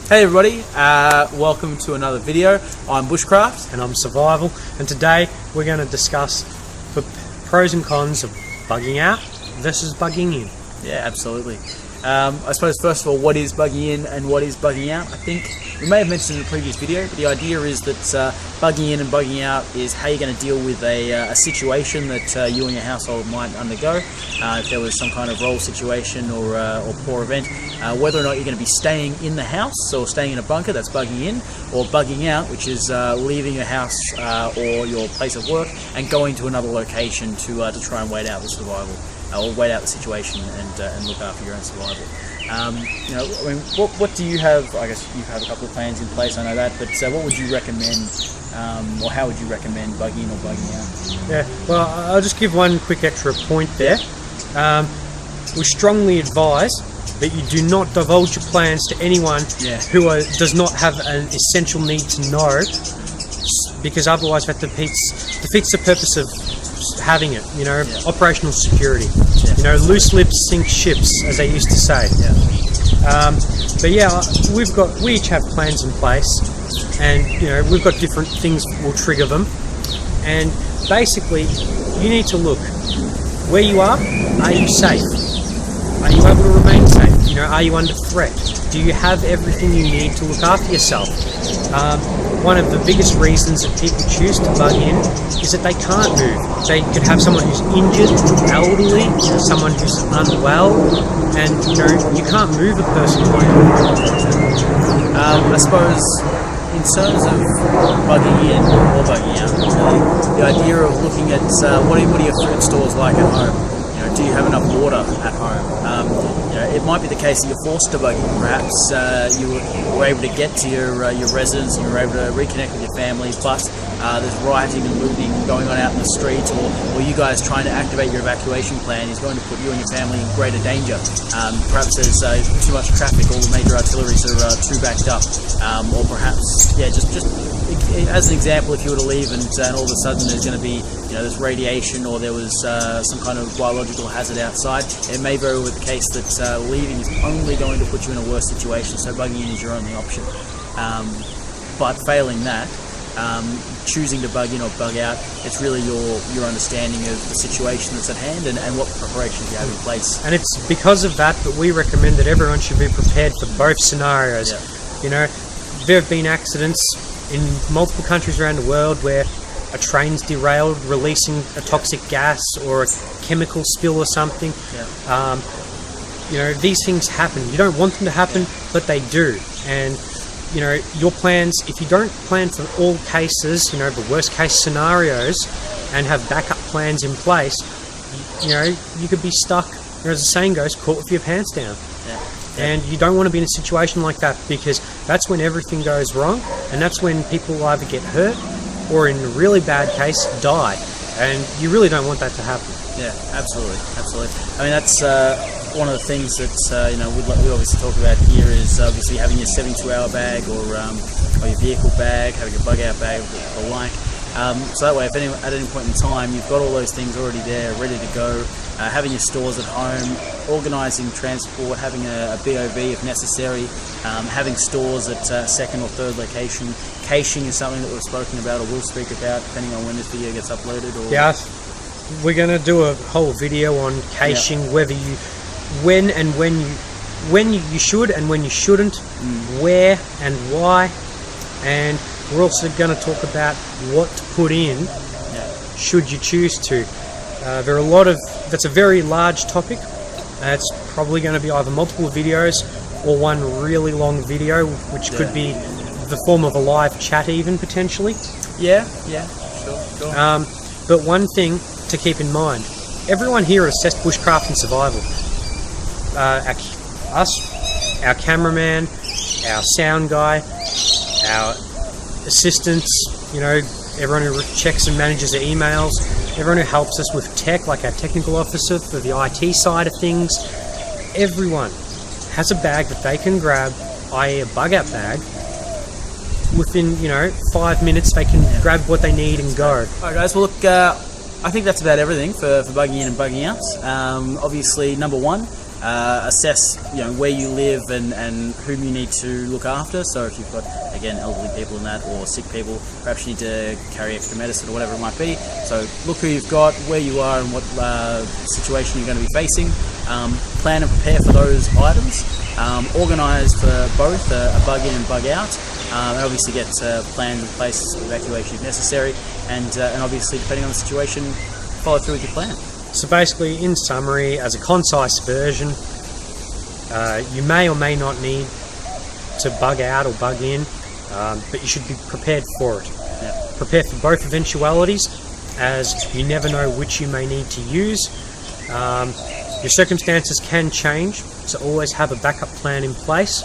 Hey everybody, welcome to another video. I'm Bushcraft. And I'm Survival, and today we're going to discuss the pros and cons of bugging out versus bugging in. Yeah, absolutely. I suppose first of all, what is bugging in and what is bugging out? I think we may have mentioned in the previous video, but the idea is that bugging in and bugging out is how you're going to deal with a situation that you and your household might undergo. If there was some kind of roll situation or poor event, whether or not you're going to be staying in the house or staying in a bunker, that's bugging in, or bugging out, which is leaving your house or your place of work and going to another location to try and wait out the survival. Or wait out the situation and look after your own survival. What do you have? I guess you have a couple of plans in place, I know that, but what would you recommend, or how would you recommend bugging in or bugging out? Yeah, well, I'll just give one quick extra point there. We strongly advise that you do not divulge your plans to anyone who does not have an essential need to know, because otherwise that defeats the purpose of having it, operational security. Loose lips sink ships, as they used to say. We each have plans in place, and we've got different things that will trigger them, and basically you need to look where you are you safe? Are you able to remain safe? Are you under threat? Do you have everything you need to look after yourself? One of the biggest reasons that people choose to bug in is that they can't move. They could have someone who's injured, elderly, someone who's unwell, and you can't move a person like that. I suppose in terms of bugging in or bugging out, the idea of looking at what are your food stores like at home? Do you have enough water at home? It might be the case that you're forced to bug in. Perhaps you were able to get to your residence and you were able to reconnect with your family, but there's rioting and looting going on out in the streets, or you guys trying to activate your evacuation plan is going to put you and your family in greater danger. Perhaps there's too much traffic, all the major artilleries are too backed up, or perhaps, just as an example, if you were to leave and all of a sudden there's going to be there's radiation, or there was some kind of biological hazard outside, it may very well be the case that leaving is only going to put you in a worse situation, so bugging in is your only option. But failing that, choosing to bug in or bug out, it's really your understanding of the situation that's at hand and what preparations you have in place. And it's because of that we recommend that everyone should be prepared for both scenarios. There have been accidents in multiple countries around the world where a train's derailed, releasing a toxic gas or a chemical spill or something. These things happen. You don't want them to happen, but they do. And your plans, if you don't plan for all cases, the worst case scenarios, and have backup plans in place, you could be stuck, as the saying goes, caught with your pants down. And you don't want to be in a situation like that, because that's when everything goes wrong, and that's when people will either get hurt or, in a really bad case, die. And you really don't want that to happen. Yeah, absolutely. I mean, that's one of the things that we obviously talk about here is obviously having your 72-hour bag or your vehicle bag, having a bug out bag, or the like. So that way, if at any point in time you've got all those things already there, ready to go, having your stores at home, organising transport, having a BOV if necessary, having stores at second or third location. Caching is something that we've spoken about or will speak about, depending on when this video gets uploaded. We're going to do a whole video on caching, when you should and when you shouldn't, where and why, and we're also going to talk about what to put in should you choose to. That's a very large topic. It's probably going to be either multiple videos or one really long video, which could be the form of a live chat even, potentially. Sure. But one thing to keep in mind, everyone here at Assessed Bushcraft and Survival, our cameraman, our sound guy, our assistants, everyone who checks and manages their emails, everyone who helps us with tech, like our technical officer for the IT side of things, everyone has a bag that they can grab, i.e. a bug out bag. Within 5 minutes they can grab what they need and go. Alright guys, well look, I think that's about everything for bugging in and bugging out. Obviously, number one, assess where you live and whom you need to look after. So if you've got, again, elderly people in that, or sick people, perhaps you need to carry extra medicine or whatever it might be. So look who you've got, where you are, and what situation you're going to be facing. Plan and prepare for those items. Organise for both a bug in and bug out. And obviously get plans in place, evacuation if necessary, and obviously, depending on the situation, follow through with your plan. So basically, in summary, as a concise version, you may or may not need to bug out or bug in, but you should be prepared for it. Yeah. Prepare for both eventualities, as you never know which you may need to use. Your circumstances can change, so always have a backup plan in place.